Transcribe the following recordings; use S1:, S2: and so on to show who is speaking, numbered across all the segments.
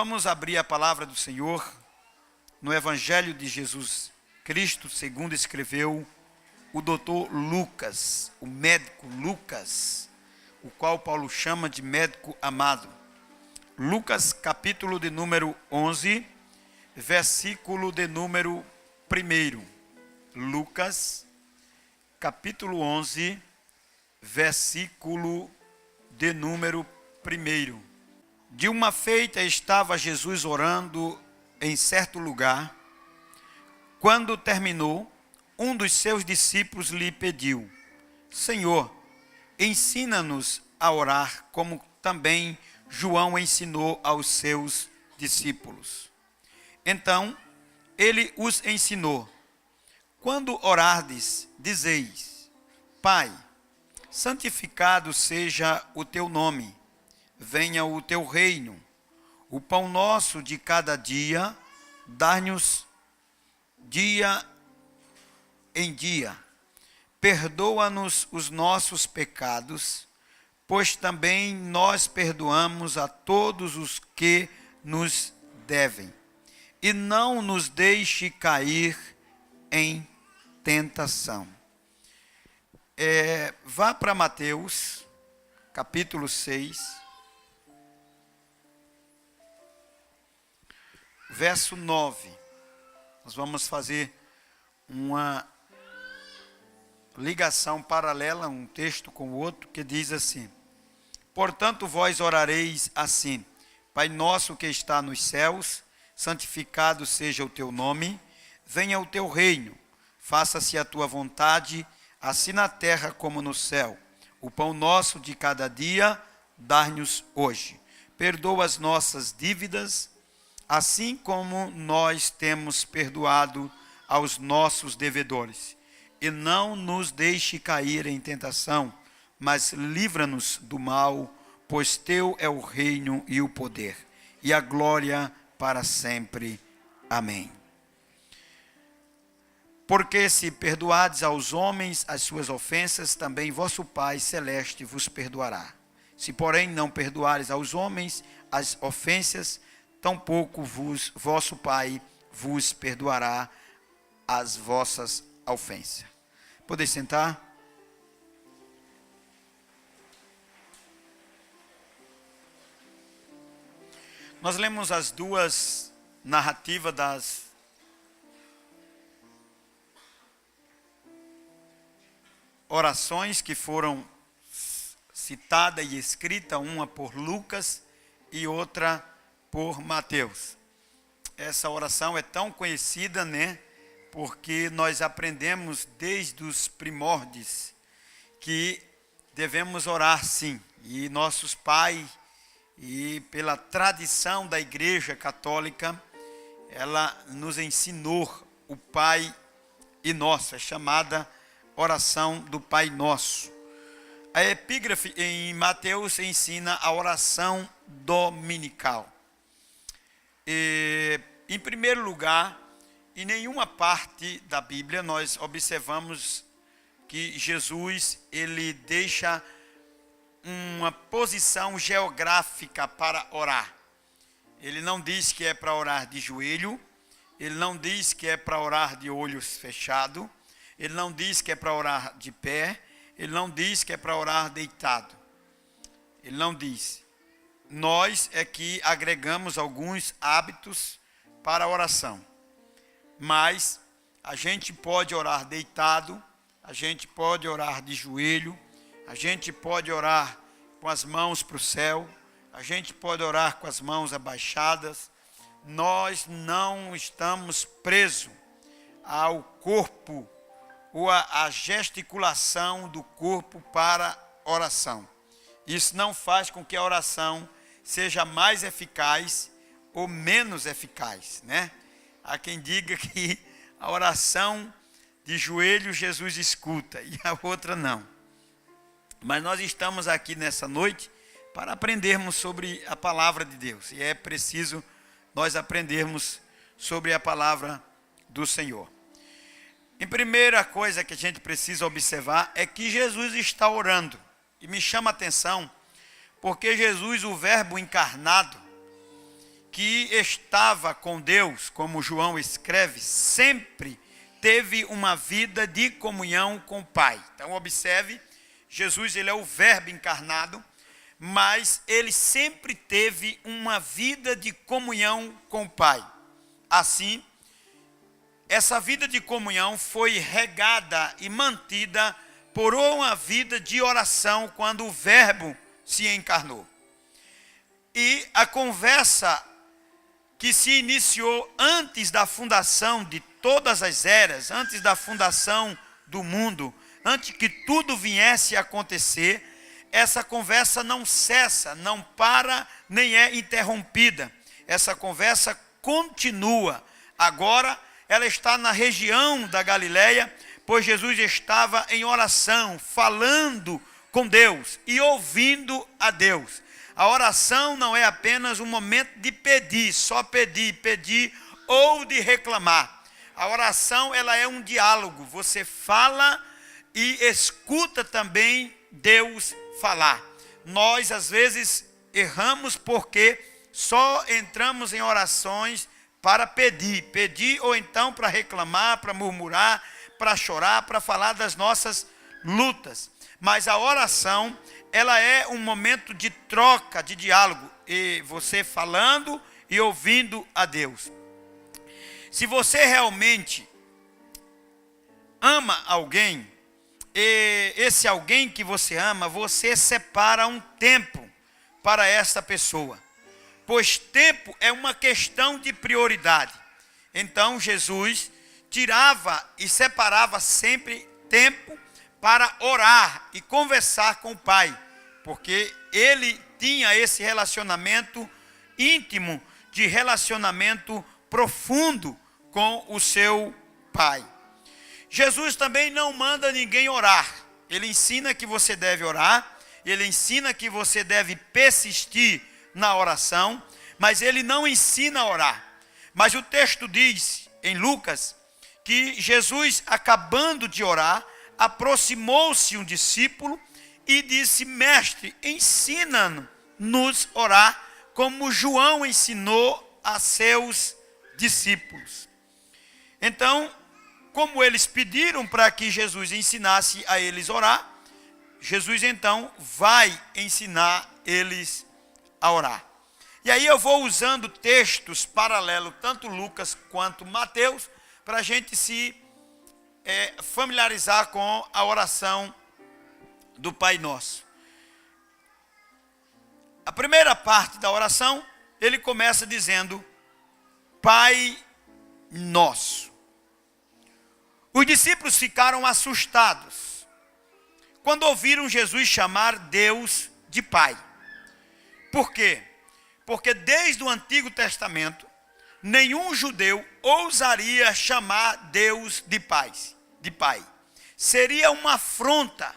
S1: Vamos abrir a palavra do Senhor no Evangelho de Jesus Cristo, segundo escreveu o doutor Lucas, o médico Lucas, o qual Paulo chama de médico amado. Lucas, capítulo de número 11, versículo de número 1. Lucas, capítulo 11, versículo de número 1. De uma feita estava Jesus orando em certo lugar. Quando terminou, um dos seus discípulos lhe pediu: Senhor, ensina-nos a orar, como também João ensinou aos seus discípulos. Então, ele os ensinou: quando orardes, dizeis: Pai, santificado seja o teu nome, venha o teu reino, o pão nosso de cada dia, dá-nos dia em dia. Perdoa-nos os nossos pecados, pois também nós perdoamos a todos os que nos devem. E não nos deixe cair em tentação. Vá para Mateus, capítulo 6, verso 9. Nós vamos fazer uma ligação paralela, um texto com o outro, que diz assim: portanto, vós orareis assim: Pai nosso que está nos céus, santificado seja o teu nome, venha o teu reino, faça-se a tua vontade, assim na terra como no céu. O pão nosso de cada dia, dá-nos hoje. Perdoa as nossas dívidas, assim como nós temos perdoado aos nossos devedores. E não nos deixe cair em tentação, mas livra-nos do mal, pois teu é o reino e o poder, e a glória para sempre. Amém. Porque se perdoardes aos homens as suas ofensas, também vosso Pai celeste vos perdoará. Se, porém, não perdoares aos homens as ofensas, tampouco vosso Pai vos perdoará as vossas ofensas. Podeis sentar? Nós lemos as duas narrativas das orações que foram citadas e escritas, uma por Lucas e outra por Mateus. Essa oração é tão conhecida, né? Porque nós aprendemos desde os primórdios que devemos orar sim. E nossos pais, e pela tradição da Igreja Católica, ela nos ensinou o Pai e Nosso, é chamada oração do Pai Nosso. A epígrafe em Mateus ensina a oração dominical. Em primeiro lugar, em nenhuma parte da Bíblia nós observamos que Jesus ele deixa uma posição geográfica para orar. Ele não diz que é para orar de joelho, ele não diz que é para orar de olhos fechados, ele não diz que é para orar de pé, ele não diz que é para orar deitado. Ele não diz. Nós é que agregamos alguns hábitos para a oração. Mas a gente pode orar deitado, a gente pode orar de joelho, a gente pode orar com as mãos para o céu, a gente pode orar com as mãos abaixadas. Nós não estamos presos ao corpo ou à gesticulação do corpo para oração. Isso não faz com que a oração seja mais eficaz ou menos eficaz, né? Há quem diga que a oração de joelho Jesus escuta e a outra não. Mas nós estamos aqui nessa noite para aprendermos sobre a palavra de Deus. E é preciso nós aprendermos sobre a palavra do Senhor. Em primeira coisa que a gente precisa observar é que Jesus está orando. E me chama a atenção, porque Jesus, o verbo encarnado, que que estava com Deus, como João escreve, sempre teve uma vida de comunhão com o Pai. Então observe, Jesus ele é o Verbo encarnado, mas ele sempre teve uma vida de comunhão com o Pai. Assim, essa vida de comunhão foi regada e mantida por uma vida de oração quando o Verbo se encarnou. E a conversa que se iniciou antes da fundação de todas as eras, antes da fundação do mundo, antes que tudo viesse a acontecer, essa conversa não cessa, não para, nem é interrompida. Essa conversa continua. Agora, ela está na região da Galileia, pois Jesus estava em oração, falando com Deus e ouvindo a Deus. A oração não é apenas um momento de pedir, só pedir ou de reclamar. A oração, ela é um diálogo. Você fala e escuta também Deus falar. Nós, às vezes, erramos porque só entramos em orações para pedir ou então para reclamar, para murmurar, para chorar, para falar das nossas lutas. Mas a oração, ela é um momento de troca, de diálogo, e você falando e ouvindo a Deus. Se você realmente ama alguém, e esse alguém que você ama, você separa um tempo para essa pessoa, pois tempo é uma questão de prioridade. Então Jesus tirava e separava sempre tempo para orar e conversar com o Pai, porque ele tinha esse relacionamento íntimo, de relacionamento profundo com o seu Pai. Jesus também não manda ninguém orar. Ele ensina que você deve orar, ele ensina que você deve persistir na oração, mas ele não ensina a orar. Mas o texto diz em Lucas que Jesus, acabando de orar, aproximou-se um discípulo e disse: mestre, ensina-nos a orar como João ensinou a seus discípulos. Então, como eles pediram para que Jesus ensinasse a eles a orar, Jesus então vai ensinar eles a orar. E aí eu vou usando textos paralelos, tanto Lucas quanto Mateus, para a gente se familiarizar com a oração do Pai Nosso. A primeira parte da oração, ele começa dizendo: Pai Nosso. Os discípulos ficaram assustados quando ouviram Jesus chamar Deus de Pai. Por quê? Porque desde o Antigo Testamento, nenhum judeu ousaria chamar Deus de Pai. Seria uma afronta,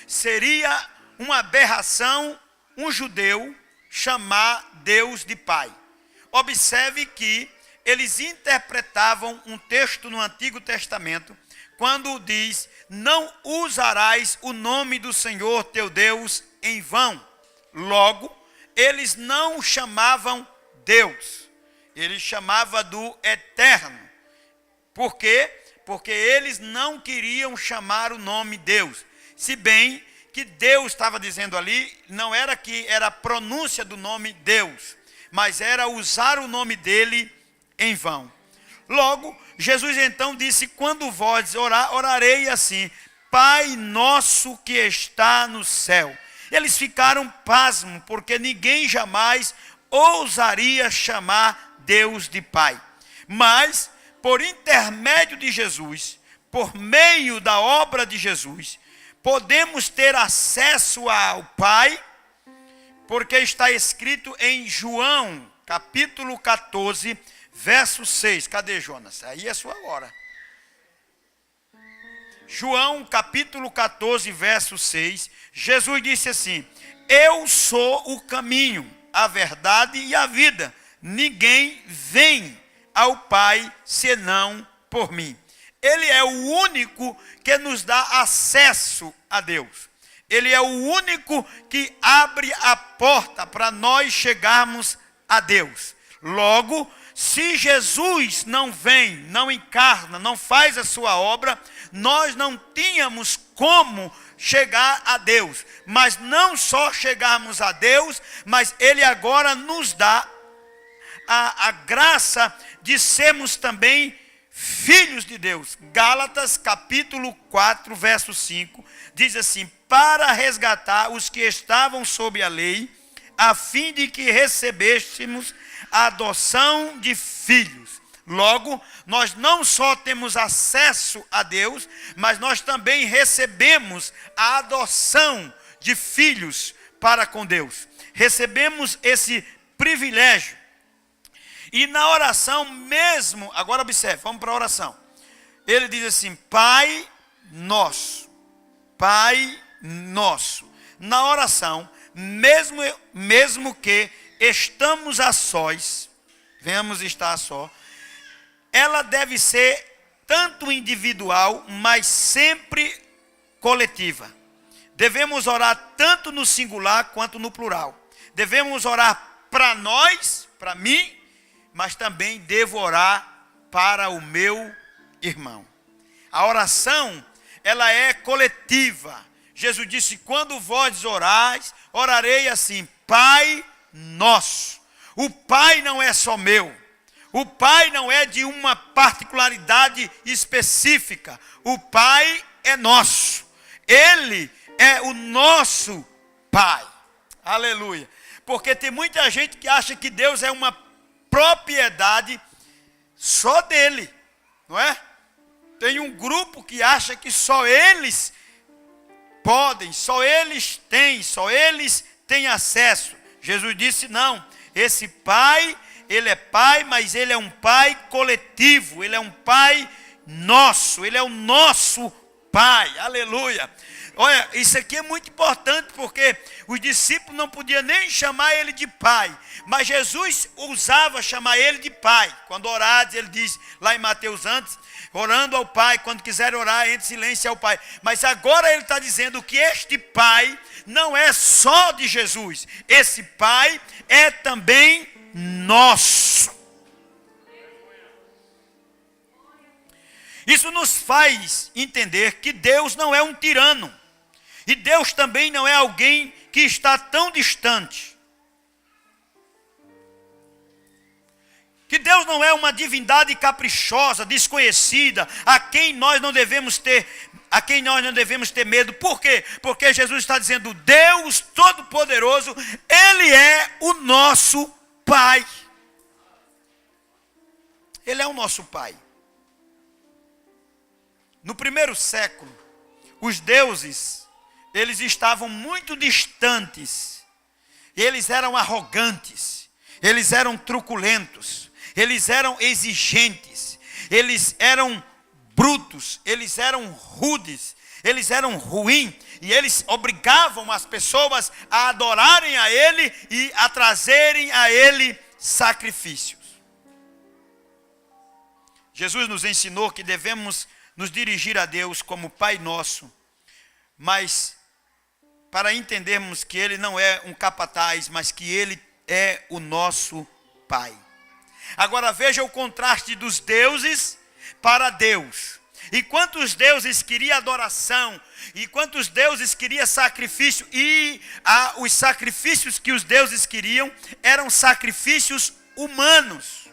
S1: seria uma aberração um judeu chamar Deus de Pai. Observe que eles interpretavam um texto no Antigo Testamento, quando diz: não usarás o nome do Senhor teu Deus em vão. Logo, eles não chamavam Deus, eles chamavam do Eterno. Por quê? Porque eles não queriam chamar o nome Deus. Se bem que Deus estava dizendo ali, não era que era a pronúncia do nome Deus, mas era usar o nome dele em vão. Logo, Jesus então disse: quando vós orar, orarei assim: Pai nosso que está no céu. Eles ficaram pasmos, porque ninguém jamais ousaria chamar Deus de Pai. Mas, por intermédio de Jesus, por meio da obra de Jesus, podemos ter acesso ao Pai, porque está escrito em João, capítulo 14, verso 6. Cadê, Jonas? Aí é sua hora. João, capítulo 14, verso 6. Jesus disse assim: eu sou o caminho, a verdade e a vida. Ninguém vem ao Pai senão por mim. Ele é o único que nos dá acesso a Deus. Ele é o único que abre a porta para nós chegarmos a Deus. Logo, se Jesus não vem, não encarna, não faz a sua obra, nós não tínhamos como chegar a Deus. Mas não só chegarmos a Deus, mas Ele agora nos dá a graça de sermos também filhos de Deus. Gálatas capítulo 4, verso 5, diz assim: para resgatar os que estavam sob a lei, a fim de que recebêssemos a adoção de filhos. Logo, nós não só temos acesso a Deus, mas nós também recebemos a adoção de filhos para com Deus. Recebemos esse privilégio. E na oração mesmo, agora observe, vamos para a oração. Ele diz assim: Pai nosso, Pai nosso. Na oração, mesmo que estamos a sós, venhamos estar a só, ela deve ser tanto individual, mas sempre coletiva. Devemos orar tanto no singular quanto no plural. Devemos orar para nós, para mim, mas também devo orar para o meu irmão. A oração, ela é coletiva. Jesus disse: quando vós orais, orarei assim: Pai nosso. O Pai não é só meu. O Pai não é de uma particularidade específica. O Pai é nosso. Ele é o nosso Pai. Aleluia. Porque tem muita gente que acha que Deus é uma propriedade só dele, não é? Tem um grupo que acha que só eles podem, só eles têm acesso. Jesus disse: não, esse Pai, Ele é Pai, mas Ele é um Pai coletivo, Ele é um Pai nosso, Ele é o nosso Pai, aleluia. Olha, isso aqui é muito importante, porque os discípulos não podiam nem chamar Ele de Pai, mas Jesus usava chamar Ele de Pai. Quando orares, Ele diz lá em Mateus antes, orando ao Pai, quando quiser orar, entre silêncio ao Pai. Mas agora Ele está dizendo que este Pai não é só de Jesus, esse Pai é também nosso. Isso nos faz entender que Deus não é um tirano. E Deus também não é alguém que está tão distante. Que Deus não é uma divindade caprichosa, desconhecida, a quem nós não devemos ter medo. Por quê? Porque Jesus está dizendo: Deus Todo-Poderoso, Ele é o nosso Pai. Ele é o nosso Pai. No primeiro século, os deuses, eles estavam muito distantes. Eles eram arrogantes, eles eram truculentos, eles eram exigentes, eles eram brutos, eles eram rudes, eles eram ruins, e eles obrigavam as pessoas a adorarem a Ele e a trazerem a Ele sacrifícios. Jesus nos ensinou que devemos nos dirigir a Deus como Pai nosso, mas para entendermos que Ele não é um capataz, mas que Ele é o nosso Pai. Agora veja o contraste dos deuses para Deus. Enquanto os deuses queriam adoração, enquanto os deuses queriam sacrifício, e os sacrifícios que os deuses queriam eram sacrifícios humanos.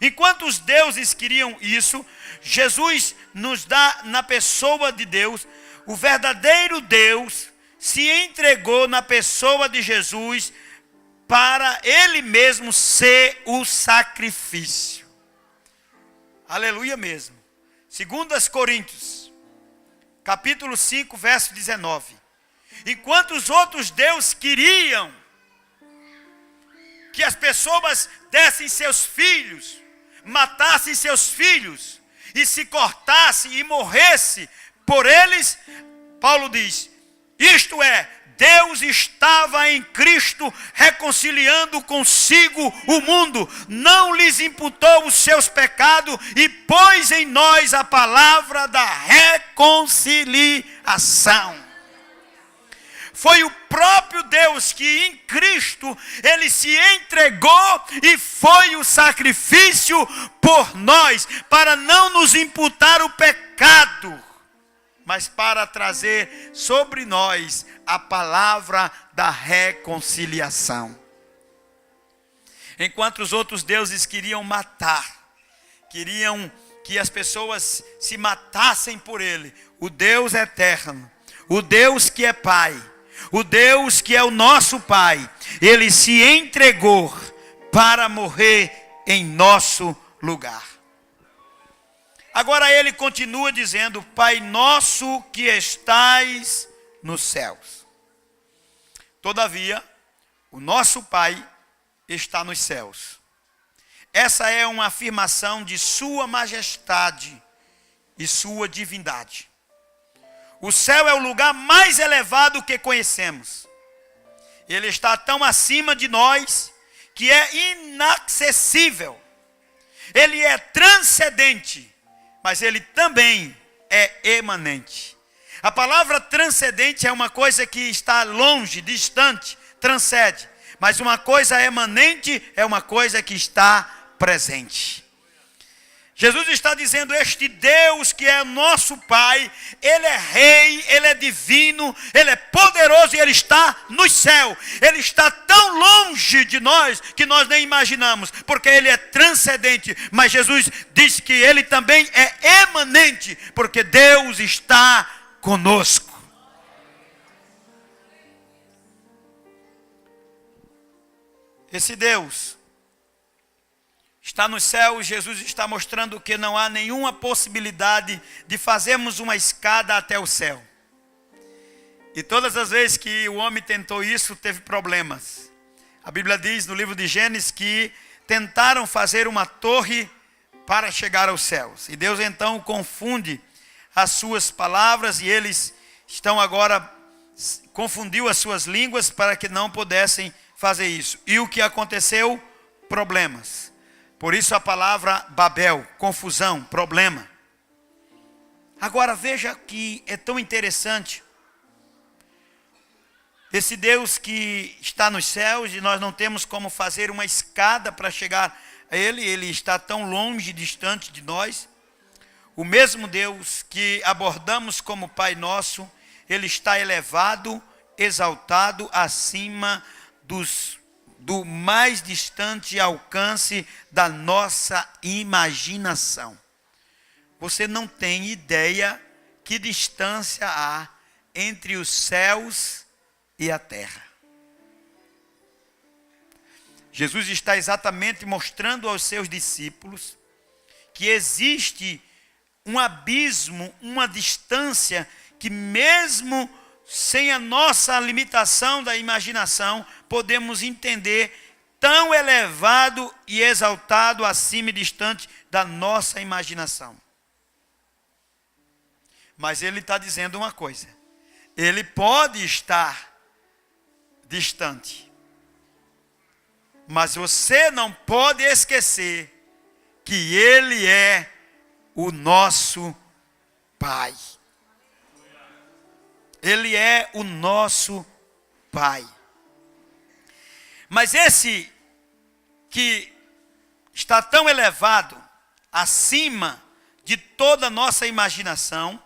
S1: Enquanto os deuses queriam isso, Jesus nos dá na pessoa de Deus. O verdadeiro Deus se entregou na pessoa de Jesus para Ele mesmo ser o sacrifício. Aleluia mesmo. 2 Coríntios, capítulo 5, verso 19. Enquanto os outros deuses queriam que as pessoas dessem seus filhos, matassem seus filhos, e se cortasse e morresse por eles, Paulo diz: isto é, Deus estava em Cristo reconciliando consigo o mundo, não lhes imputou os seus pecados e pôs em nós a palavra da reconciliação. foi o próprio Deus que em Cristo, ele se entregou e foi o sacrifício por nós, para não nos imputar o pecado, mas para trazer sobre nós a palavra da reconciliação. Enquanto os outros deuses queriam matar, queriam que as pessoas se matassem por ele, o Deus eterno, o Deus que é Pai, o Deus que é o nosso Pai, ele se entregou para morrer em nosso lugar. Agora ele continua dizendo: Pai nosso que estais nos céus. Todavia, o nosso Pai está nos céus. Essa é uma afirmação de sua majestade e sua divindade. O céu é o lugar mais elevado que conhecemos. Ele está tão acima de nós que é inacessível. Ele é transcendente, mas ele também é emanente. A palavra transcendente é uma coisa que está longe, distante, transcende. Mas uma coisa emanente é uma coisa que está presente. Jesus está dizendo: este Deus que é nosso Pai, ele é rei, ele é divino, ele é poderoso e ele está no céu. Ele está tão longe de nós que nós nem imaginamos, porque ele é transcendente. Mas Jesus diz que ele também é emanente, porque Deus está conosco. Esse Deus está no céu. Jesus está mostrando que não há nenhuma possibilidade de fazermos uma escada até o céu. E todas as vezes que o homem tentou isso, teve problemas. A Bíblia diz no livro de Gênesis que tentaram fazer uma torre para chegar aos céus. E Deus então confunde as suas palavras, e eles estão agora, confundiu as suas línguas para que não pudessem fazer isso. E o que aconteceu? Problemas. Por isso a palavra Babel, confusão, problema. Agora veja que é tão interessante. Esse Deus que está nos céus e nós não temos como fazer uma escada para chegar a ele. Ele está tão longe, distante de nós. O mesmo Deus que abordamos como Pai nosso, ele está elevado, exaltado acima do mais distante alcance da nossa imaginação. Você não tem ideia que distância há entre os céus e a terra. Jesus está exatamente mostrando aos seus discípulos que existe um abismo, uma distância que mesmo sem a nossa limitação da imaginação, podemos entender, tão elevado e exaltado acima e distante da nossa imaginação. Mas ele está dizendo uma coisa: ele pode estar distante, mas você não pode esquecer que ele é o nosso Pai. Ele é o nosso Pai. Mas esse que está tão elevado, acima de toda a nossa imaginação,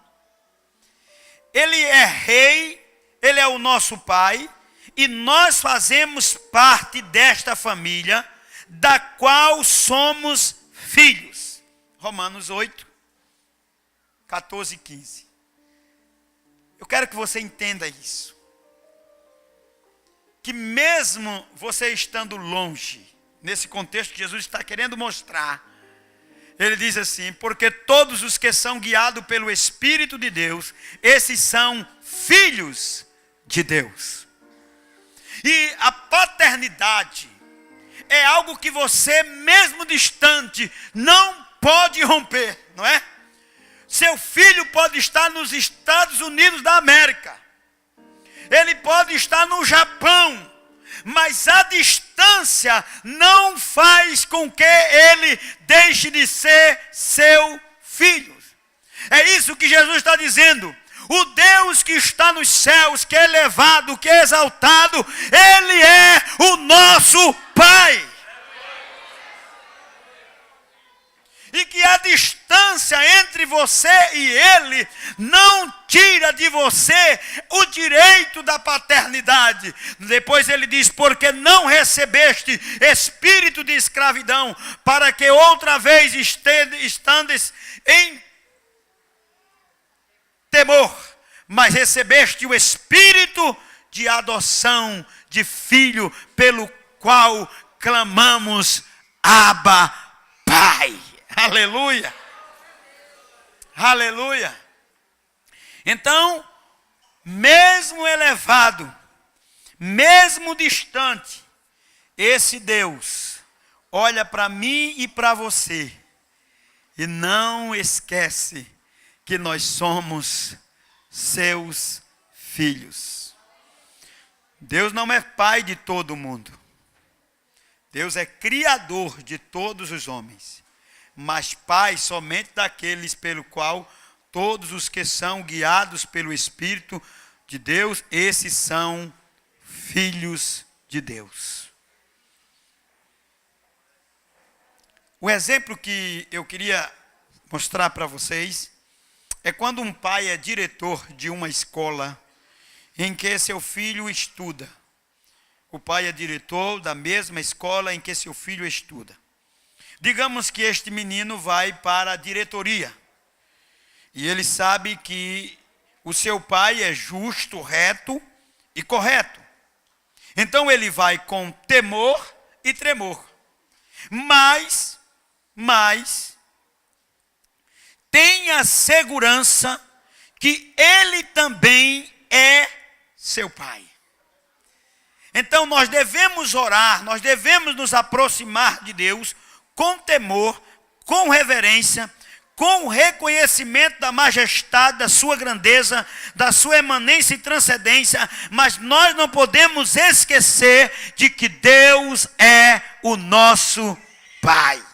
S1: ele é rei, ele é o nosso Pai, e nós fazemos parte desta família, da qual somos filhos. Romanos 8, 14 e 15. Eu quero que você entenda isso. Que mesmo você estando longe, nesse contexto que Jesus está querendo mostrar, ele diz assim: porque todos os que são guiados pelo Espírito de Deus, esses são filhos de Deus. E a paternidade é algo que você, mesmo distante, não pode romper, não é? Seu filho pode estar nos Estados Unidos da América, ele pode estar no Japão, mas a distância não faz com que ele deixe de ser seu filho. É isso que Jesus está dizendo. O Deus que está nos céus, que é elevado, que é exaltado, Ele é o nosso Pai. E que a distância entre você e Ele não tira de você o direito da paternidade. Depois ele diz, porque não recebeste espírito de escravidão, para que outra vez estandes em temor, mas recebeste o espírito de adoção de filho, pelo qual clamamos, Abba, Pai. Aleluia, aleluia. Então, mesmo elevado, mesmo distante, esse Deus olha para mim e para você e não esquece que nós somos seus filhos. Deus não é pai de todo mundo. Deus é criador de todos os homens, mas pai somente daqueles pelo qual todos os que são guiados pelo Espírito de Deus, esses são filhos de Deus. O exemplo que eu queria mostrar para vocês é quando um pai é diretor de uma escola em que seu filho estuda. O pai é diretor da mesma escola em que seu filho estuda. Digamos que este menino vai para a diretoria. E ele sabe que o seu pai é justo, reto e correto. Então ele vai com temor e tremor. Mas tenha segurança que ele também é seu pai. Então nós devemos orar, nós devemos nos aproximar de Deus com temor, com reverência, com reconhecimento da majestade, da sua grandeza, da sua emanência e transcendência, mas nós não podemos esquecer de que Deus é o nosso Pai.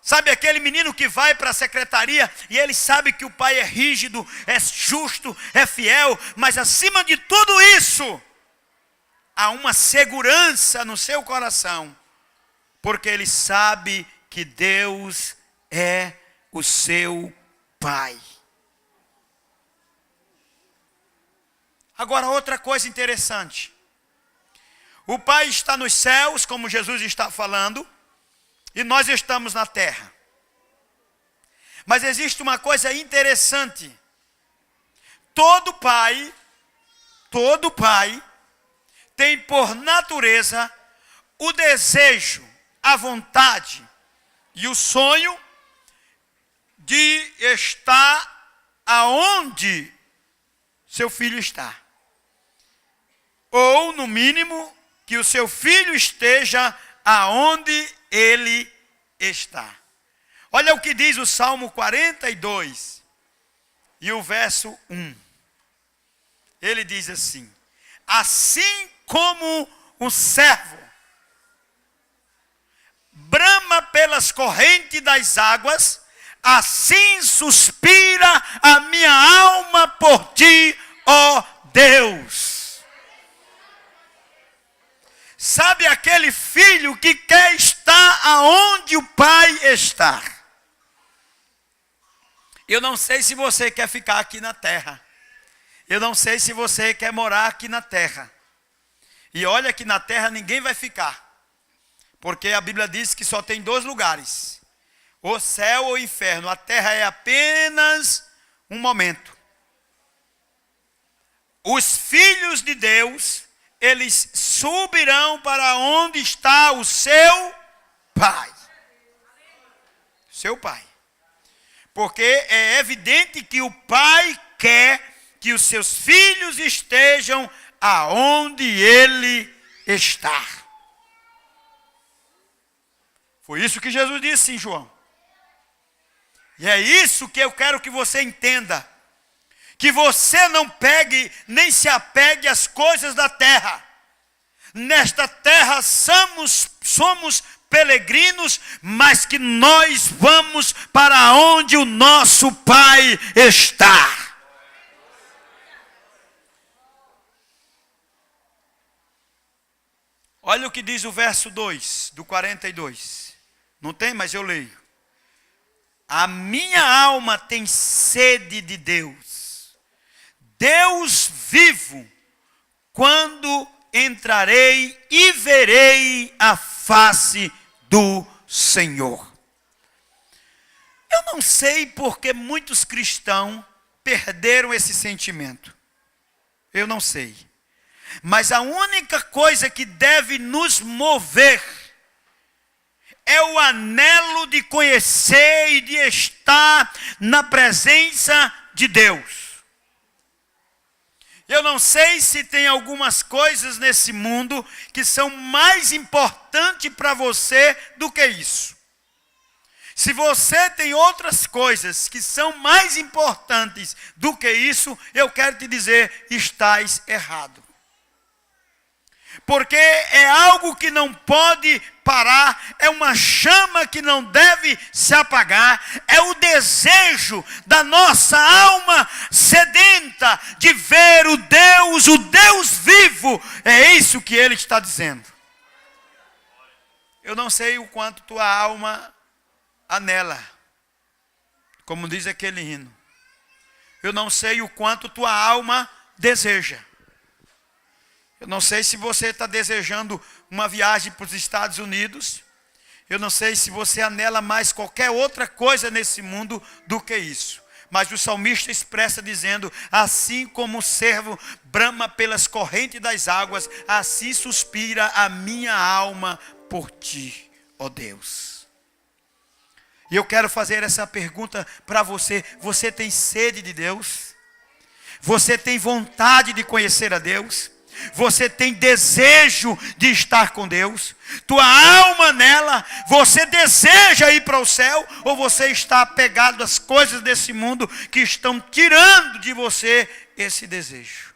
S1: Sabe aquele menino que vai para a secretaria e ele sabe que o pai é rígido, é justo, é fiel, mas acima de tudo isso, há uma segurança no seu coração, porque ele sabe que Deus é o seu Pai. Agora, outra coisa interessante. O Pai está nos céus, como Jesus está falando, e nós estamos na terra. Mas existe uma coisa interessante. Todo pai tem por natureza o desejo, a vontade e o sonho de estar aonde seu filho está. Ou, no mínimo, que o seu filho esteja aonde ele está. Olha o que diz o Salmo 42 e o verso 1. Ele diz assim: assim como um servo brama pelas correntes das águas, assim suspira a minha alma por ti, ó Deus. Sabe aquele filho que quer estar aonde o pai está? Eu não sei se você quer ficar aqui na terra. Eu não sei se você quer morar aqui na terra. E olha que na terra ninguém vai ficar. Porque a Bíblia diz que só tem 2 lugares: o céu ou o inferno. A terra é apenas um momento. Os filhos de Deus, eles subirão para onde está o seu Pai. Seu Pai. Porque é evidente que o Pai quer que os seus filhos estejam aonde Ele está. Foi isso que Jesus disse em João. E é isso que eu quero que você entenda. Que você não pegue nem se apegue às coisas da terra. Nesta terra somos peregrinos, mas que nós vamos para onde o nosso Pai está. Olha o que diz o verso 2 do 42. Não tem, mas eu leio. A minha alma tem sede de Deus, Deus vivo, quando entrarei e verei a face do Senhor. Eu não sei porque muitos cristãos perderam esse sentimento. Eu não sei. Mas a única coisa que deve nos mover é o anelo de conhecer e de estar na presença de Deus. Eu não sei se tem algumas coisas nesse mundo que são mais importantes para você do que isso. Se você tem outras coisas que são mais importantes do que isso, eu quero te dizer, estás errado. Porque é algo que não pode parar, é uma chama que não deve se apagar, é o desejo da nossa alma sedenta de ver o Deus vivo, é isso que ele está dizendo. Eu não sei o quanto tua alma anela, como diz aquele hino. Eu não sei o quanto tua alma deseja. Eu não sei se você está desejando uma viagem para os Estados Unidos. Eu não sei se você anela mais qualquer outra coisa nesse mundo do que isso. Mas o salmista expressa dizendo, assim como o servo brama pelas correntes das águas, assim suspira a minha alma por ti, ó Deus. E eu quero fazer essa pergunta para você. Você tem sede de Deus? Você tem vontade de conhecer a Deus? Você tem desejo de estar com Deus? Tua alma nela, você deseja ir para o céu? Ou você está apegado às coisas desse mundo que estão tirando de você esse desejo?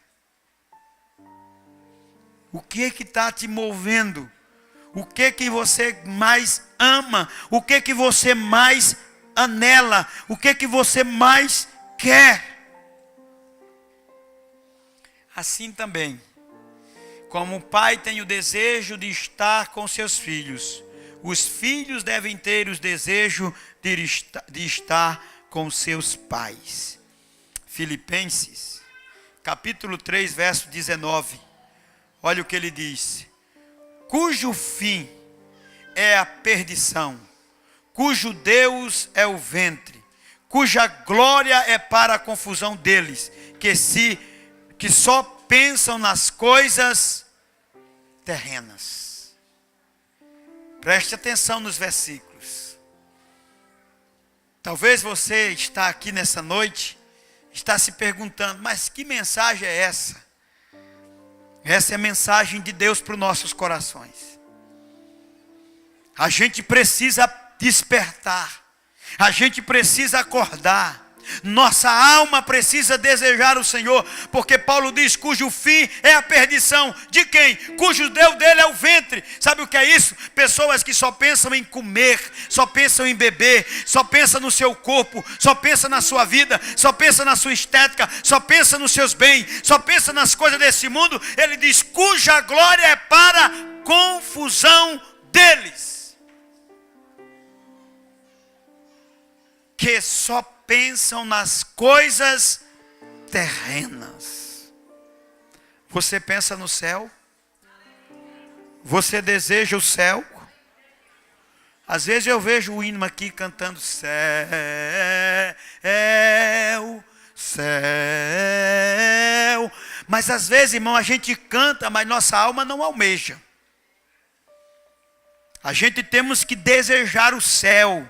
S1: O que é que está te movendo? O que é que você mais ama? O que é que você mais anela? O que é que você mais quer? Assim também, como o pai tem o desejo de estar com seus filhos, os filhos devem ter o desejo de estar com seus pais. Filipenses, capítulo 3, verso 19. Olha o que ele diz. Cujo fim é a perdição, cujo Deus é o ventre, cuja glória é para a confusão deles, que só pensam nas coisas terrenas. Preste atenção nos versículos. Talvez você está aqui nessa noite, está se perguntando, mas que mensagem é essa? Essa é a mensagem de Deus para os nossos corações. A gente precisa despertar, a gente precisa acordar. Nossa alma precisa desejar o Senhor, porque Paulo diz, cujo fim é a perdição. De quem? Cujo Deus dele é o ventre. Sabe o que é isso? Pessoas que só pensam em comer, só pensam em beber, só pensam no seu corpo, só pensam na sua vida, só pensam na sua estética, só pensam nos seus bens, só pensam nas coisas desse mundo. Ele diz, cuja glória é para confusão deles. Que só pensam nas coisas terrenas. Você pensa no céu? Você deseja o céu? Às vezes eu vejo o hino aqui cantando céu, céu. Mas às vezes, irmão, a gente canta, mas nossa alma não almeja. A gente temos que desejar o céu.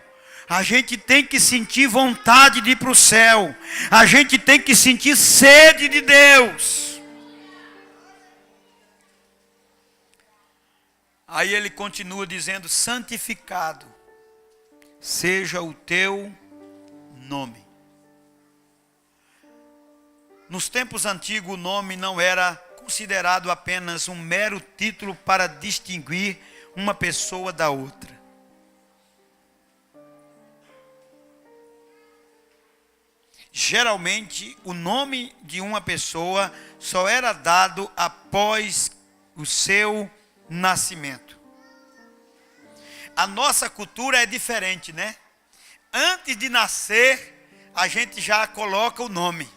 S1: A gente tem que sentir vontade de ir para o céu. A gente tem que sentir sede de Deus. Aí ele continua dizendo, santificado seja o teu nome. Nos tempos antigos o nome não era considerado apenas um mero título para distinguir uma pessoa da outra. geralmente o nome de uma pessoa só era dado após o seu nascimento. A nossa cultura é diferente, né? Antes de nascer, a gente já coloca o nome.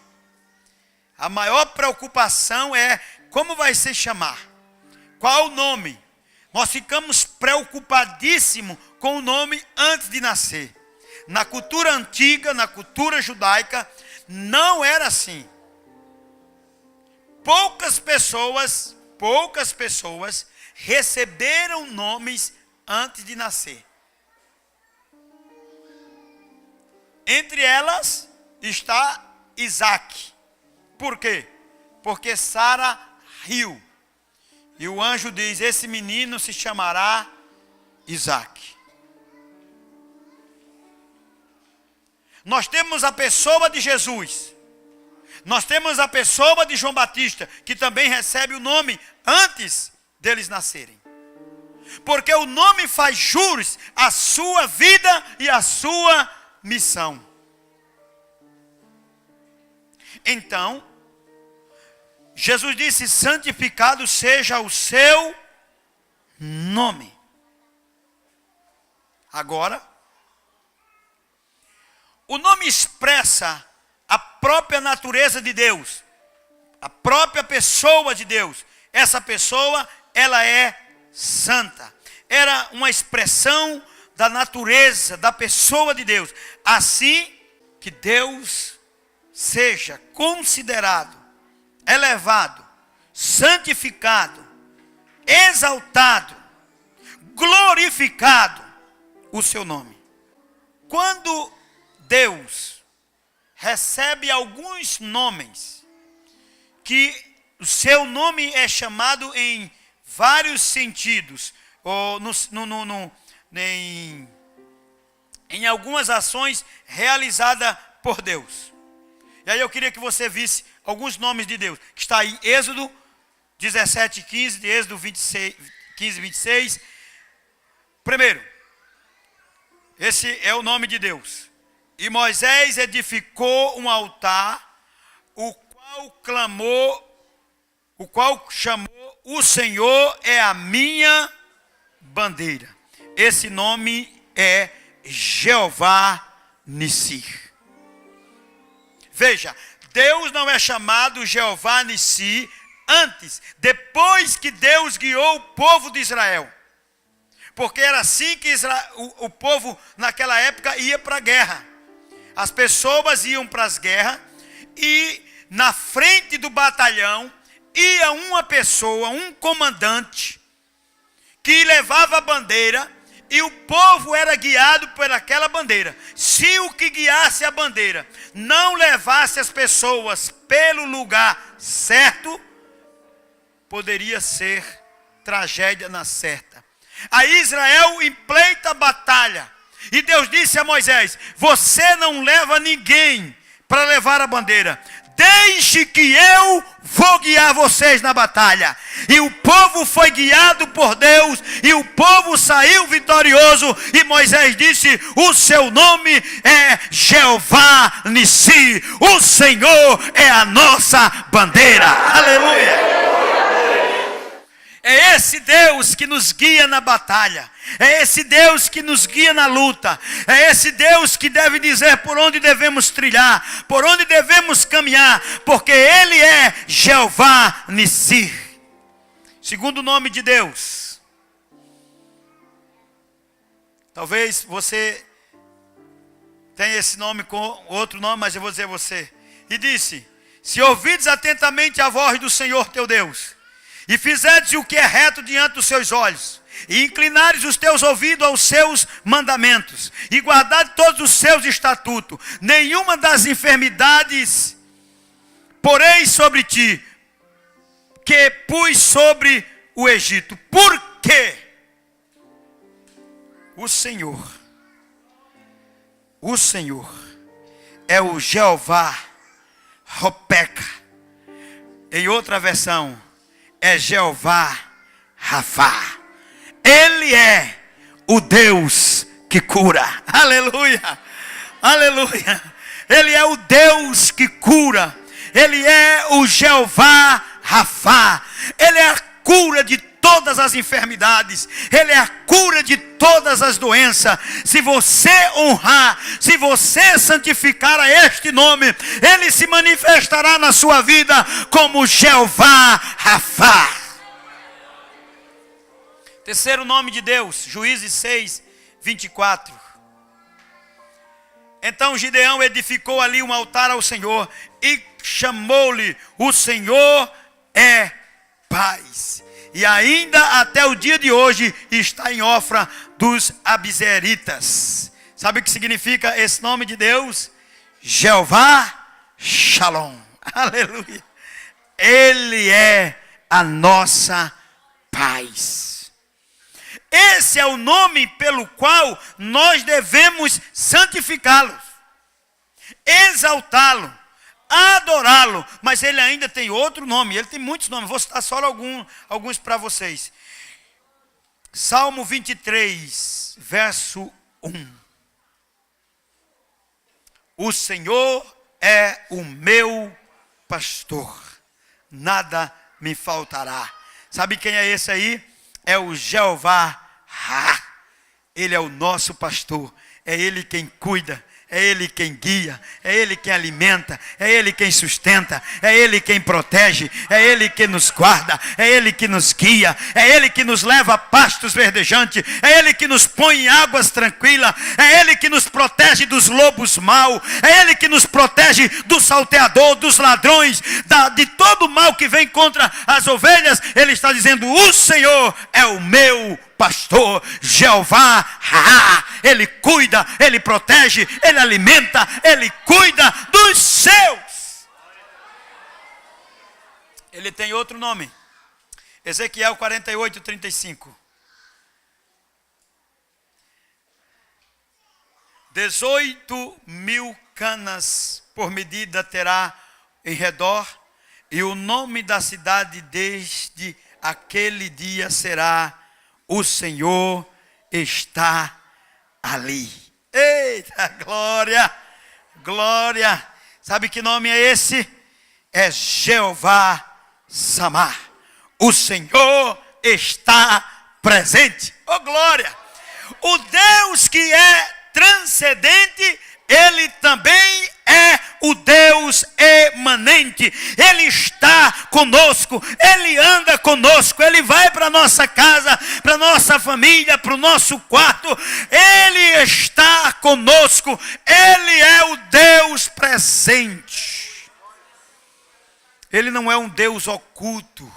S1: A maior preocupação é como vai se chamar, qual o nome. Nós ficamos preocupadíssimos com o nome antes de nascer. Na cultura antiga, na cultura judaica, não era assim. Poucas pessoas receberam nomes antes de nascer. Entre elas está Isaac. Por quê? Porque Sara riu. E o anjo diz: esse menino se chamará Isaac. Nós temos a pessoa de Jesus. Nós temos a pessoa de João Batista, que também recebe o nome antes deles nascerem. Porque o nome faz jus à sua vida e à sua missão. Então, Jesus disse: santificado seja o seu nome. Agora, o nome expressa a própria natureza de Deus, a própria pessoa de Deus. Essa pessoa, ela é santa. Era uma expressão da natureza, da pessoa de Deus. Assim que Deus seja considerado, elevado, santificado, exaltado, glorificado o seu nome. Quando Deus recebe alguns nomes, que o seu nome é chamado em vários sentidos, ou em algumas ações realizadas por Deus. E aí eu queria que você visse alguns nomes de Deus, que está em Êxodo 17:15, de Êxodo 15:26. Primeiro, esse é o nome de Deus. E Moisés edificou um altar, o qual chamou: o Senhor é a minha bandeira. Esse nome é Jeová Nissi. Veja, Deus não é chamado Jeová Nissi depois que Deus guiou o povo de Israel. Porque era assim que o povo naquela época ia para a guerra. As pessoas iam para as guerras e na frente do batalhão ia uma pessoa, um comandante, que levava a bandeira e o povo era guiado por aquela bandeira. Se o que guiasse a bandeira não levasse as pessoas pelo lugar certo, poderia ser tragédia na certa. Aí Israel empleita a batalha. E Deus disse a Moisés: você não leva ninguém para levar a bandeira. Deixe que eu vou guiar vocês na batalha. E o povo foi guiado por Deus. E o povo saiu vitorioso. E Moisés disse: o seu nome é Jeová Nissi. O Senhor é a nossa bandeira. Aleluia. É esse Deus que nos guia na batalha. É esse Deus que nos guia na luta. É esse Deus que deve dizer por onde devemos trilhar, por onde devemos caminhar, porque Ele é Jeová Nissi. Segundo nome de Deus. Talvez você tenha esse nome com outro nome, mas eu vou dizer você. E disse: se ouvides atentamente a voz do Senhor teu Deus, e fizerdes o que é reto diante dos seus olhos, e inclinares os teus ouvidos aos seus mandamentos, e guardares todos os seus estatutos, nenhuma das enfermidades porém sobre ti, que pus sobre o Egito. Por quê? O Senhor é o Jeová Ropeca. Em outra versão, é Jeová Rafá. Ele é o Deus que cura. Aleluia, aleluia. Ele é o Deus que cura. Ele é o Jeová Rafá. Ele é a cura de todas as enfermidades. Ele é a cura de todas as doenças. Se você honrar, se você santificar a este nome, Ele se manifestará na sua vida como Jeová Rafá. Terceiro nome de Deus, Juízes 6, 24. Então Gideão edificou ali um altar ao Senhor e chamou-lhe: o Senhor é paz. E ainda até o dia de hoje está em Ofra dos Abizeritas. Sabe o que significa esse nome de Deus? Jeová Shalom. Aleluia. Ele é a nossa paz. Esse é o nome pelo qual nós devemos santificá-lo, exaltá-lo, adorá-lo. Mas ele ainda tem outro nome, ele tem muitos nomes, vou citar só alguns para vocês. Salmo 23, verso 1. O Senhor é o meu pastor, nada me faltará. Sabe quem é esse aí? É o Jeová Ra. Ele é o nosso pastor. É Ele quem cuida. É Ele quem guia. É Ele quem alimenta. É Ele quem sustenta. É Ele quem protege. É Ele que nos guarda. É Ele que nos guia. É Ele que nos leva a pastos verdejantes. É Ele que nos põe em águas tranquilas. É Ele que nos protege dos lobos maus. É Ele que nos protege do salteador, dos ladrões, de todo o mal que vem contra as ovelhas. Ele está dizendo: o Senhor é o meu pastor, Jeová Ra. Ele cuida, Ele protege, Ele alimenta, Ele cuida dos seus. Ele tem outro nome. Ezequiel 48, 35. 18.000 canas por medida terá em redor, e o nome da cidade desde aquele dia será: o Senhor está ali. Eita, glória, glória. Sabe que nome é esse? É Jeová Samar. O Senhor está presente. Oh, glória. O Deus que é transcendente, Ele também é o Deus emanente. Ele está conosco, Ele anda conosco, Ele vai para a nossa casa, para a nossa família, para o nosso quarto. Ele está conosco, Ele é o Deus presente. Ele não é um Deus oculto,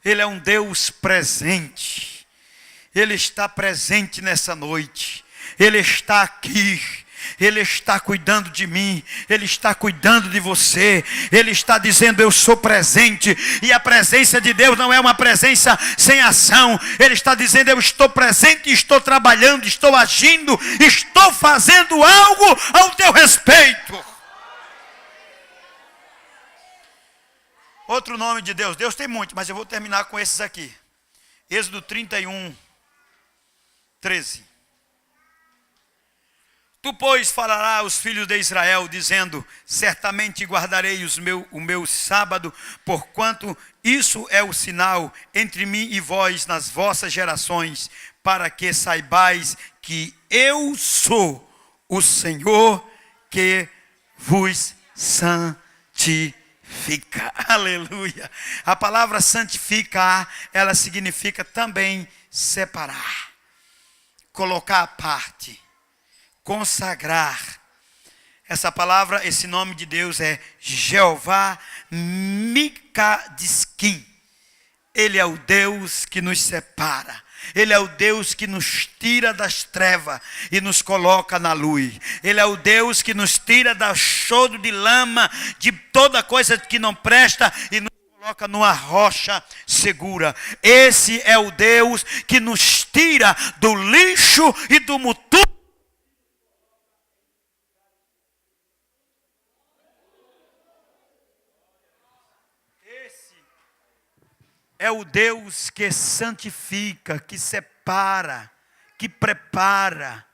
S1: Ele é um Deus presente. Ele está presente nessa noite, Ele está aqui. Ele está cuidando de mim, Ele está cuidando de você. Ele está dizendo: eu sou presente. E a presença de Deus não é uma presença sem ação. Ele está dizendo: eu estou presente, estou trabalhando, estou agindo, estou fazendo algo ao teu respeito. Outro nome de Deus. Deus tem muito, mas eu vou terminar com esses aqui. Êxodo 31, 13. Tu, pois, falarás aos filhos de Israel, dizendo: certamente guardarei o meu sábado, porquanto isso é o sinal entre mim e vós nas vossas gerações, para que saibais que eu sou o Senhor que vos santifica. Aleluia. A palavra santificar, ela significa também separar, colocar à parte, consagrar. Essa palavra, esse nome de Deus é Jeová Mikadiskim. Ele é o Deus que nos separa. Ele é o Deus que nos tira das trevas e nos coloca na luz. Ele é o Deus que nos tira do choro de lama, de toda coisa que não presta, e nos coloca numa rocha segura. Esse é o Deus que nos tira do lixo e do mutuo. É o Deus que santifica, que separa, que prepara,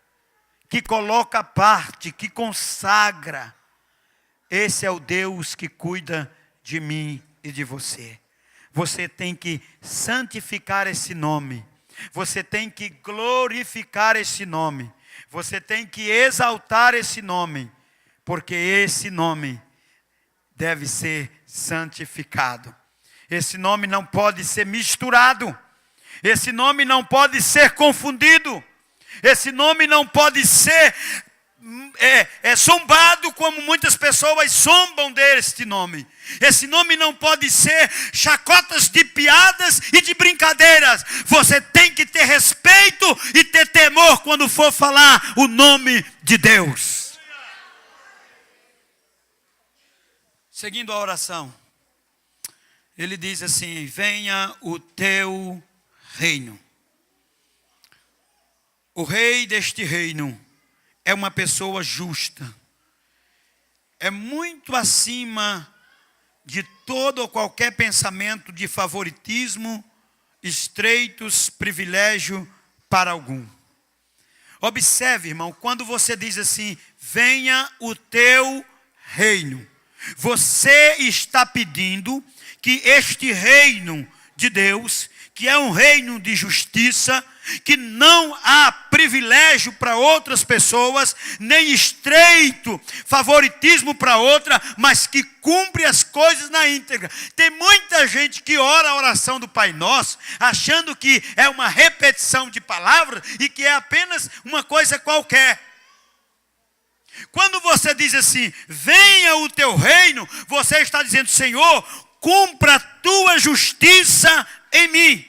S1: que coloca à parte, que consagra. Esse é o Deus que cuida de mim e de você. Você tem que santificar esse nome. Você tem que glorificar esse nome. Você tem que exaltar esse nome. Porque esse nome deve ser santificado. Esse nome não pode ser misturado. Esse nome não pode ser confundido. Esse nome não pode ser zombado como muitas pessoas zombam deste nome. Esse nome não pode ser chacotas de piadas e de brincadeiras. Você tem que ter respeito e ter temor quando for falar o nome de Deus. Seguindo a oração, ele diz assim: venha o teu reino. O rei deste reino é uma pessoa justa. É muito acima de todo ou qualquer pensamento de favoritismo, estreitos, privilégio para algum. Observe, irmão, quando você diz assim, venha o teu reino, você está pedindo que este reino de Deus, que é um reino de justiça, que não há privilégio para outras pessoas, nem estreito favoritismo para outra, mas que cumpre as coisas na íntegra. Tem muita gente que ora a oração do Pai Nosso, achando que é uma repetição de palavras e que é apenas uma coisa qualquer. Quando você diz assim, venha o teu reino, você está dizendo, Senhor, cumpra a tua justiça em mim.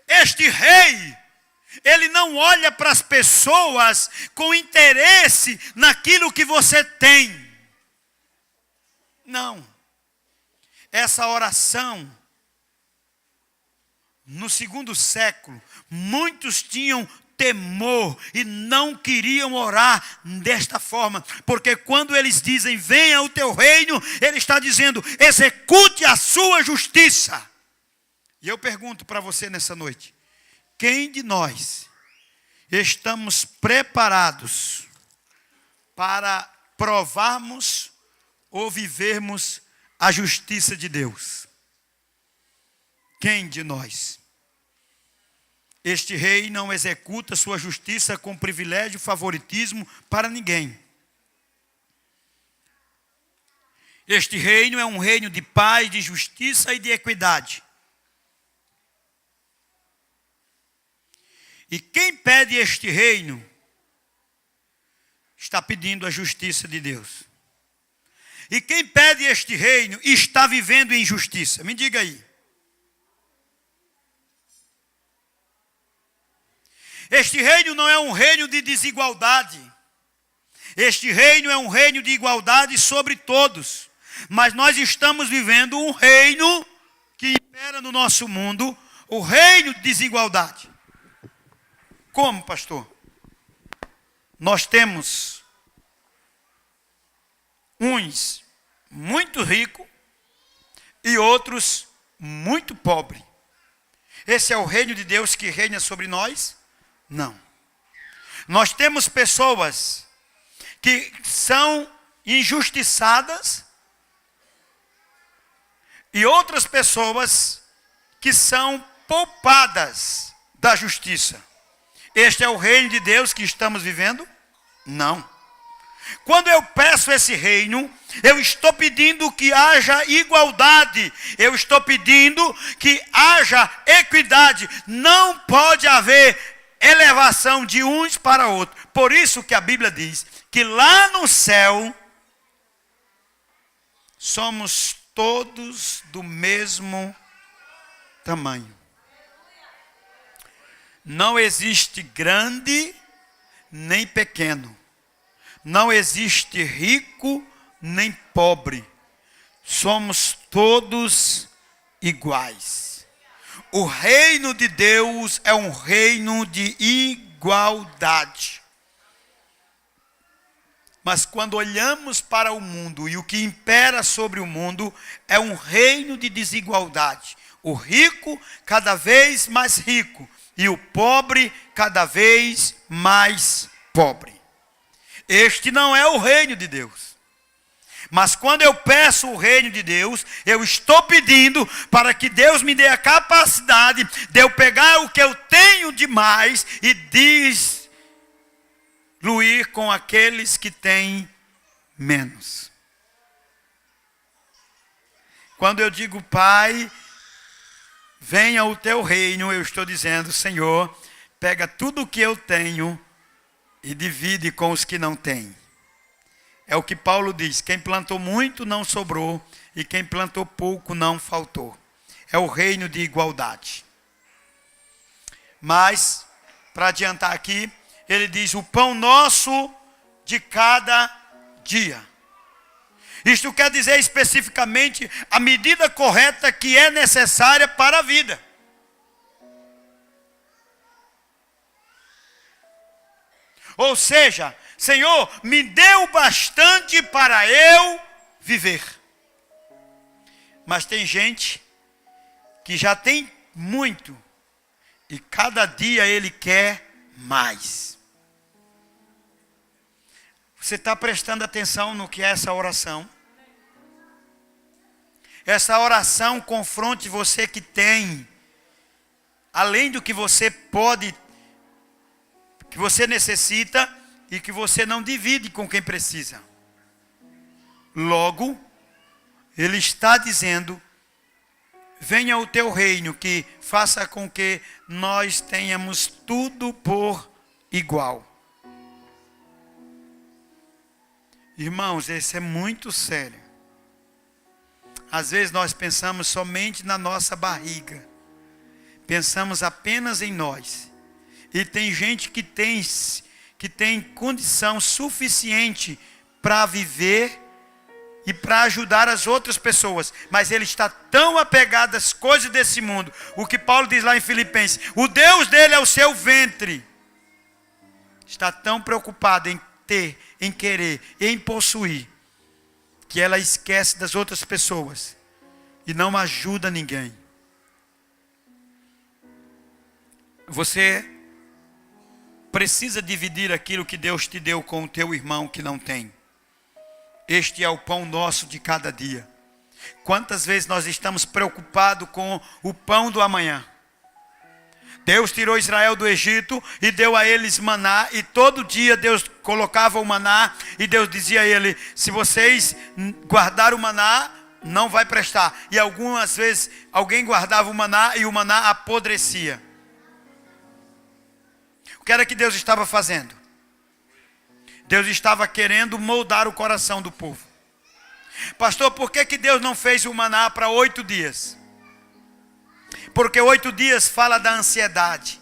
S1: Este rei, ele não olha para as pessoas com interesse naquilo que você tem. Não. Essa oração, no 2º século, muitos tinham temor e não queriam orar desta forma, porque quando eles dizem, venha o teu reino, ele está dizendo, execute a sua justiça. E eu pergunto para você nessa noite, quem de nós estamos preparados para provarmos ou vivermos a justiça de Deus? Quem de nós? Este rei não executa sua justiça com privilégio, favoritismo para ninguém. Este reino é um reino de paz, de justiça e de equidade. E quem pede este reino, está pedindo a justiça de Deus. E quem pede este reino, está vivendo em justiça. Me diga aí. Este reino não é um reino de desigualdade. Este reino é um reino de igualdade sobre todos. Mas nós estamos vivendo um reino que impera no nosso mundo, o reino de desigualdade. Como, pastor? Nós temos uns muito ricos e outros muito pobres. Esse é o reino de Deus que reina sobre nós? Não. Nós temos pessoas que são injustiçadas e outras pessoas que são poupadas da justiça. Este é o reino de Deus que estamos vivendo? Não. Quando eu peço esse reino, eu estou pedindo que haja igualdade. Eu estou pedindo que haja equidade. Não pode haver elevação de uns para outros. Por isso que a Bíblia diz que lá no céu somos todos do mesmo tamanho. Não existe grande nem pequeno. Não existe rico nem pobre. Somos todos iguais. O reino de Deus é um reino de igualdade. Mas quando olhamos para o mundo e o que impera sobre o mundo é um reino de desigualdade. O rico cada vez mais rico e o pobre cada vez mais pobre. Este não é o reino de Deus. Mas quando eu peço o reino de Deus, eu estou pedindo para que Deus me dê a capacidade de eu pegar o que eu tenho de mais e diluir com aqueles que têm menos. Quando eu digo, Pai, venha o teu reino, eu estou dizendo, Senhor, pega tudo o que eu tenho e divide com os que não têm. É o que Paulo diz, quem plantou muito não sobrou, e quem plantou pouco não faltou. É o reino de igualdade. Mas, para adiantar aqui, ele diz, o pão nosso de cada dia. Isto quer dizer especificamente a medida correta que é necessária para a vida. Ou seja, Senhor, me deu bastante para eu viver. Mas tem gente que já tem muito e cada dia ele quer mais. Você está prestando atenção no que é essa oração? Essa oração confronte você que tem, além do que você pode, que você necessita e que você não divide com quem precisa. Logo, ele está dizendo, venha o teu reino, que faça com que nós tenhamos tudo por igual. Irmãos, isso é muito sério. Às vezes nós pensamos somente na nossa barriga. Pensamos apenas em nós. E tem gente que tem condição suficiente para viver e para ajudar as outras pessoas. Mas ele está tão apegado às coisas desse mundo. O que Paulo diz lá em Filipenses. O Deus dele é o seu ventre. Está tão preocupado em ter, em querer, em possuir, que ela esquece das outras pessoas e não ajuda ninguém. Você precisa dividir aquilo que Deus te deu com o teu irmão que não tem. Este é o pão nosso de cada dia. Quantas vezes nós estamos preocupados com o pão do amanhã? Deus tirou Israel do Egito e deu a eles maná, e todo dia Deus colocava o maná, e Deus dizia a ele, se vocês guardarem o maná, não vai prestar. E algumas vezes alguém guardava o maná e o maná apodrecia. O que era que Deus estava fazendo? Deus estava querendo moldar o coração do povo. Pastor, por que Deus não fez o maná para 8 dias? Porque 8 dias fala da ansiedade,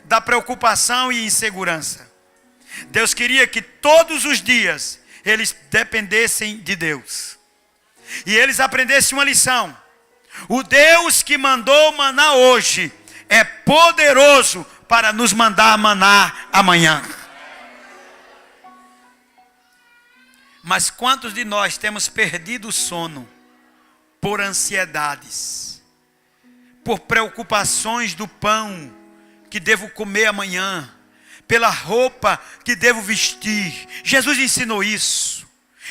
S1: da preocupação e insegurança. Deus queria que todos os dias eles dependessem de Deus. E eles aprendessem uma lição. O Deus que mandou maná hoje é poderoso para nos mandar maná amanhã. Mas quantos de nós temos perdido o sono por ansiedades? Por preocupações do pão que devo comer amanhã, pela roupa que devo vestir. Jesus ensinou isso,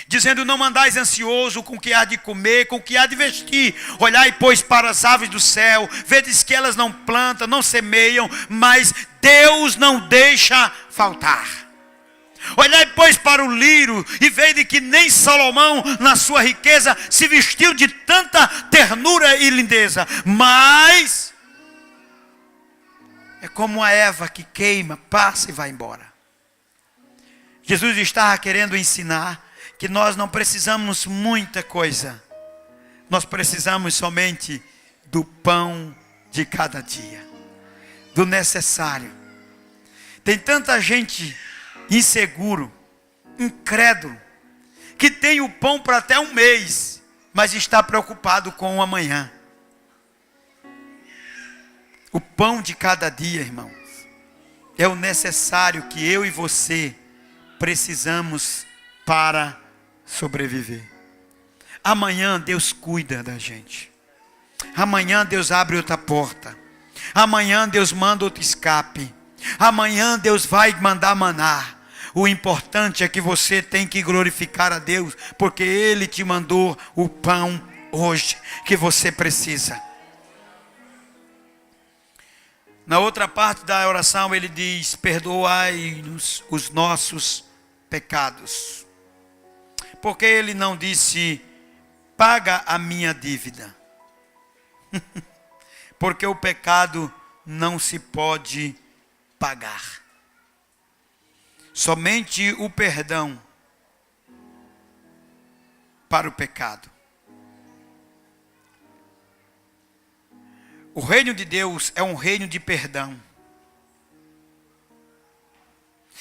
S1: dizendo, não andais ansioso com o que há de comer, com o que há de vestir. Olhai, pois, para as aves do céu, vedes que elas não plantam, não semeiam, mas Deus não deixa faltar. Olhai, pois, para o lírio, e vede que nem Salomão, na sua riqueza, se vestiu de tanta ternura e lindeza. Mas é como a Eva que queima, passa e vai embora. Jesus estava querendo ensinar que nós não precisamos muita coisa. Nós precisamos somente do pão de cada dia, do necessário. Tem tanta gente inseguro, incrédulo, que tem o pão para até um mês, mas está preocupado com o amanhã. O pão de cada dia, irmãos, é o necessário que eu e você precisamos para sobreviver. Amanhã Deus cuida da gente. Amanhã Deus abre outra porta. Amanhã Deus manda outro escape. Amanhã Deus vai mandar maná. O importante é que você tem que glorificar a Deus, porque Ele te mandou o pão hoje que você precisa. Na outra parte da oração ele diz: perdoai-nos os nossos pecados. Porque ele não disse: paga a minha dívida. Porque o pecado não se pode pagar. Somente o perdão para o pecado. O reino de Deus é um reino de perdão.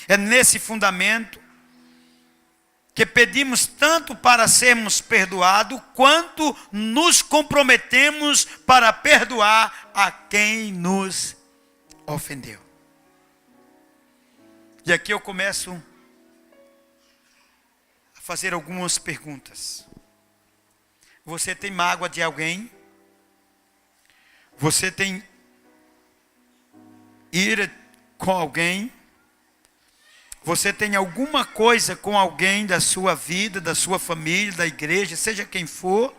S1: É nesse fundamento que pedimos tanto para sermos perdoados, quanto nos comprometemos para perdoar a quem nos ofendeu. E aqui eu começo a fazer algumas perguntas. Você tem mágoa de alguém? Você tem ira com alguém? Você tem alguma coisa com alguém da sua vida, da sua família, da igreja, seja quem for?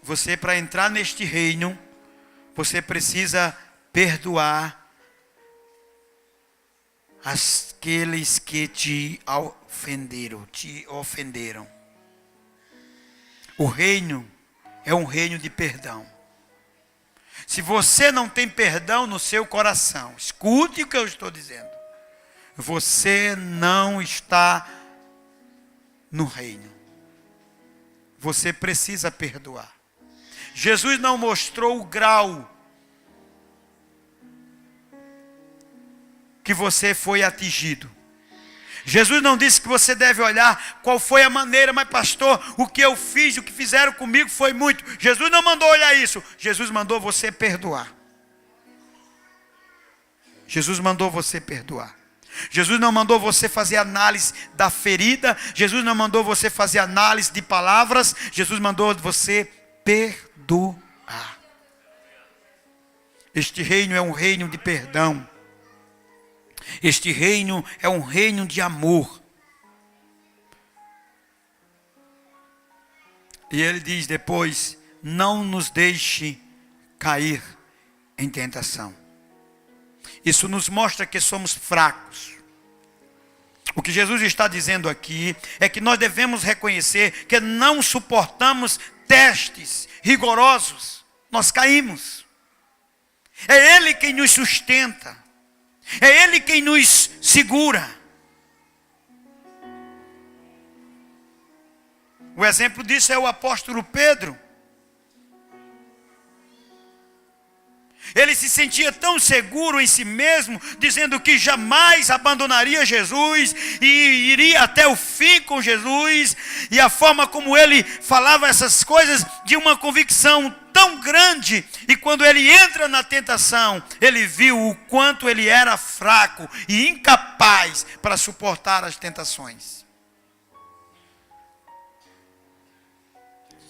S1: Você, para entrar neste reino, você precisa perdoar aqueles que te ofenderam. O reino é um reino de perdão. Se você não tem perdão no seu coração, escute o que eu estou dizendo. Você não está no reino. Você precisa perdoar. Jesus não mostrou o grau que você foi atingido. Jesus não disse que você deve olhar qual foi a maneira, mas pastor, o que eu fiz, o que fizeram comigo foi muito. Jesus não mandou olhar isso. Jesus mandou você perdoar. Jesus mandou você perdoar. Jesus não mandou você fazer análise da ferida. Jesus não mandou você fazer análise de palavras. Jesus mandou você perdoar. Este reino é um reino de perdão. Este reino é um reino de amor. E ele diz depois: não nos deixe cair em tentação. Isso nos mostra que somos fracos. O que Jesus está dizendo aqui é que nós devemos reconhecer que não suportamos testes rigorosos. Nós caímos. É Ele quem nos sustenta. É Ele quem nos segura. O exemplo disso é o apóstolo Pedro. Ele se sentia tão seguro em si mesmo, dizendo que jamais abandonaria Jesus e iria até o fim com Jesus. E a forma como ele falava essas coisas, de uma convicção tão grande. E quando ele entra na tentação, ele viu o quanto ele era fraco e incapaz para suportar as tentações.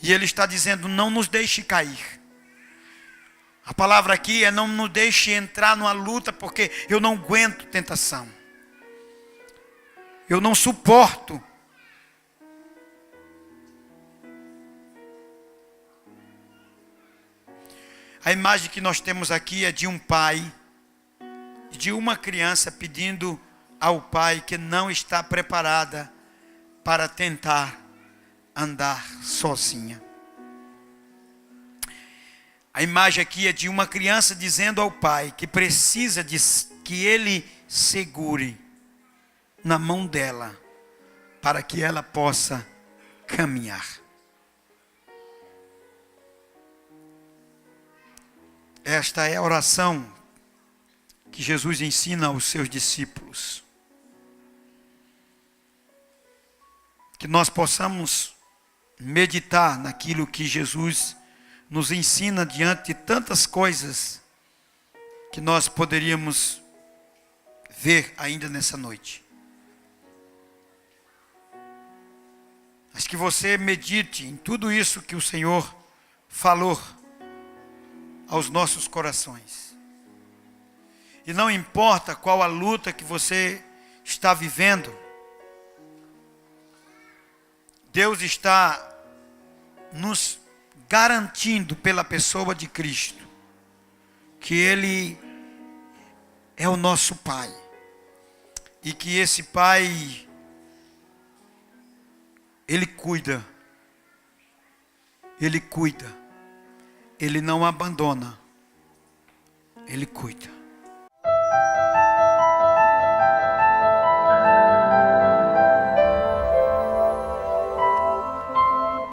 S1: E ele está dizendo: não nos deixe cair. A palavra aqui é: não nos deixe entrar numa luta, porque eu não aguento tentação. Eu não suporto. A imagem que nós temos aqui é de um pai, de uma criança pedindo ao pai que não está preparada para tentar andar sozinha. A imagem aqui é de uma criança dizendo ao pai que precisa que ele segure na mão dela para que ela possa caminhar. Esta é a oração que Jesus ensina aos seus discípulos. Que nós possamos meditar naquilo que Jesus nos ensina diante de tantas coisas que nós poderíamos ver ainda nessa noite. Mas que você medite em tudo isso que o Senhor falou aos nossos corações. E não importa qual a luta que você está vivendo, Deus está nos garantindo pela pessoa de Cristo que Ele é o nosso Pai. E que esse Pai, Ele cuida. Ele cuida. Ele não abandona. Ele cuida.